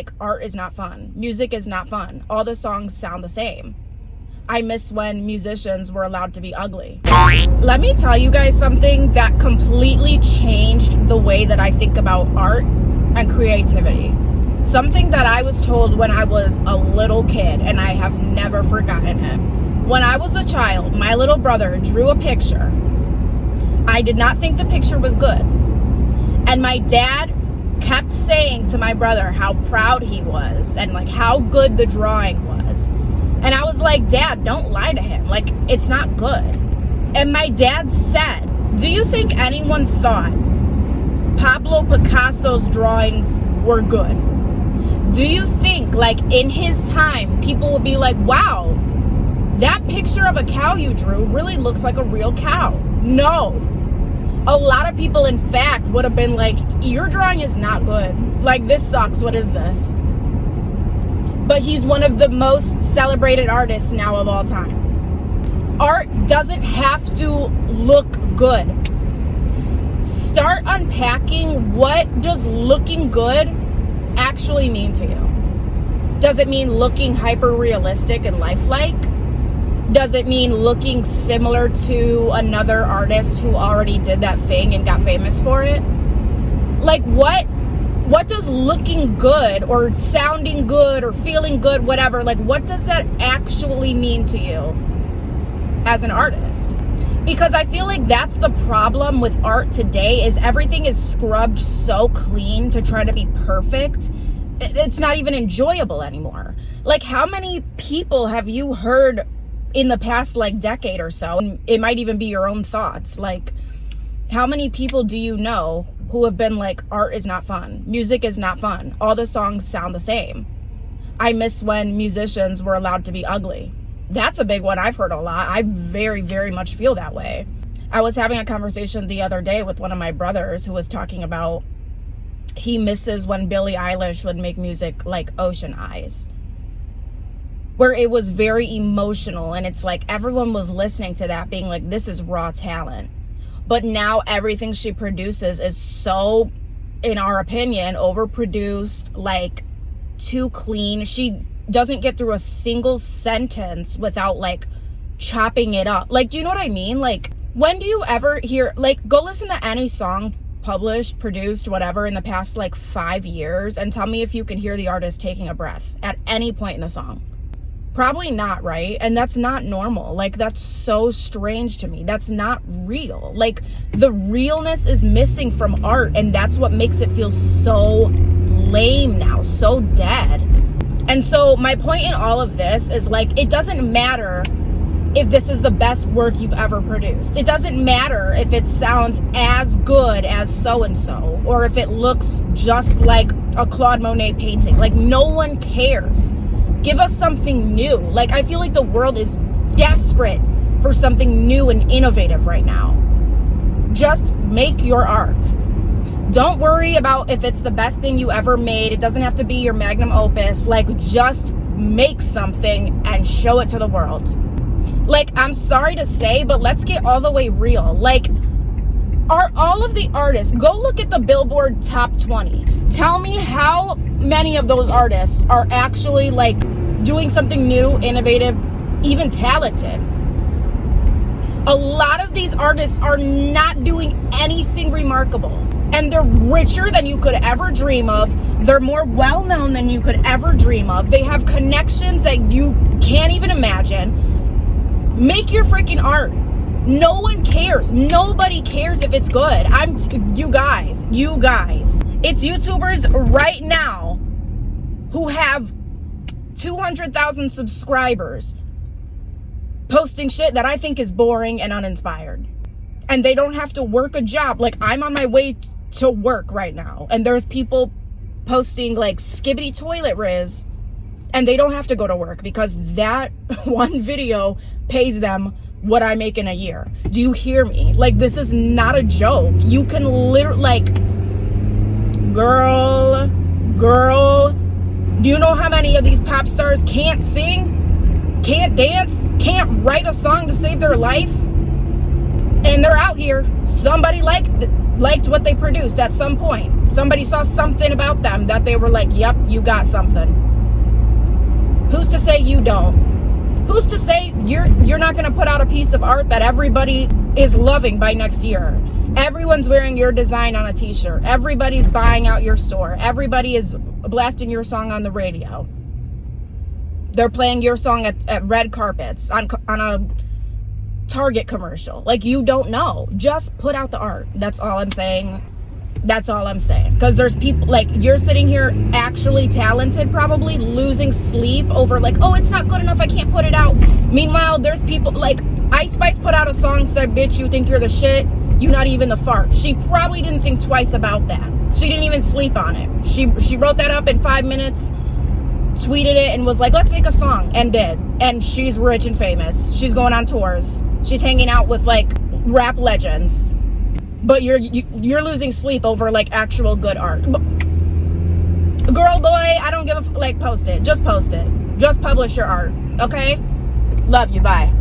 like, art is not fun. Music is not fun. All the songs sound the same. I miss when musicians were allowed to be ugly. Let me tell you guys something that completely changed the way that I think about art and creativity. Something that I was told when I was a little kid, and I have never forgotten it. When I was a child, my little brother drew a picture. I did not think the picture was good. And my dad kept saying to my brother how proud he was and like how good the drawing was. And I was like, Dad, don't lie to him. Like, it's not good. And my dad said, do you think anyone thought Pablo Picasso's drawings were good? Do you think, like, in his time, people would be like, wow, that picture of a cow you drew really looks like a real cow? No. A lot of people, in fact, would have been like, your drawing is not good. Like, this sucks. What is this? But he's one of the most celebrated artists now of all time. Art doesn't have to look good. Start unpacking, what does looking good actually mean to you? Does it mean looking hyper realistic and lifelike? Does it mean looking similar to another artist who already did that thing and got famous for it? Like, what does looking good or sounding good or feeling good, whatever, like, what does that actually mean to you as an artist? Because I feel like that's the problem with art today, is everything is scrubbed so clean to try to be perfect. It's not even enjoyable anymore. Like, how many people have you heard in the past, like, decade or so? And it might even be your own thoughts. Like, how many people do you know who have been like, art is not fun. Music is not fun. All the songs sound the same. I miss when musicians were allowed to be ugly. That's a big one I've heard a lot. I very, very much feel that way. I was having a conversation the other day with one of my brothers who was talking about he misses when Billie Eilish would make music like Ocean Eyes, where it was very emotional, and it's like everyone was listening to that being like, this is raw talent. But now everything she produces is so, in our opinion, overproduced, like too clean. She doesn't get through a single sentence without like chopping it up. Like, do you know what I mean? Like, when do you ever hear, like, go listen to any song published, produced, whatever, in the past like 5 years and tell me if you can hear the artist taking a breath at any point in the song. Probably not, right? And that's not normal. Like, that's so strange to me. That's not real. Like, the realness is missing from art, and that's what makes it feel so lame now, so dead. And so my point in all of this is, like, it doesn't matter if this is the best work you've ever produced. It doesn't matter if it sounds as good as so-and-so, or if it looks just like a Claude Monet painting. Like, no one cares. Give us something new. Like, I feel like the world is desperate for something new and innovative right now. Just make your art. Don't worry about if it's the best thing you ever made. It doesn't have to be your magnum opus. Like, just make something and show it to the world. Like, I'm sorry to say, but let's get all the way real. Like, are all of the artists, go look at the Billboard Top 20. Tell me how many of those artists are actually like doing something new, innovative, even talented. A lot of these artists are not doing anything remarkable, and they're richer than you could ever dream of. They're more well-known than you could ever dream of. They have connections that you can't even imagine. Make your freaking art. No one cares. Nobody cares if it's good. You guys. It's YouTubers right now who have 200,000 subscribers posting shit that I think is boring and uninspired. And they don't have to work a job. Like, I'm on my way to work right now, and there's people posting like skibbity toilet riz, and they don't have to go to work because that one video pays them what I make in a year. Do you hear me? Like, this is not a joke. You can literally, like, girl, do you know how many of these pop stars can't sing, can't dance, can't write a song to save their life? And they're out here. Somebody liked what they produced at some point. Somebody saw something about them that they were like, yep, you got something. Who's to say you don't? Who's to say you're not going to put out a piece of art that everybody is loving by next year? Everyone's wearing your design on a t-shirt. Everybody's buying out your store. Everybody is blasting your song on the radio. They're playing your song at red carpets, on a Target commercial. Like, you don't know. Just put out the art. That's all I'm saying. That's all I'm saying. Because there's people, like, you're sitting here actually talented, probably losing sleep over, like, oh, it's not good enough, I can't put it out. Meanwhile, there's people, like, Ice Spice put out a song, said, bitch, you think you're the shit? You not even the fart. She probably didn't think twice about that. She didn't even sleep on it. She wrote that up in 5 minutes, tweeted it, and was like, let's make a song, and did. And she's rich and famous. She's going on tours. She's hanging out with, like, rap legends. But you're losing sleep over, like, actual good art. Girl, boy, I don't give a like, post it. Just post it. Just publish your art, okay? Love you, bye.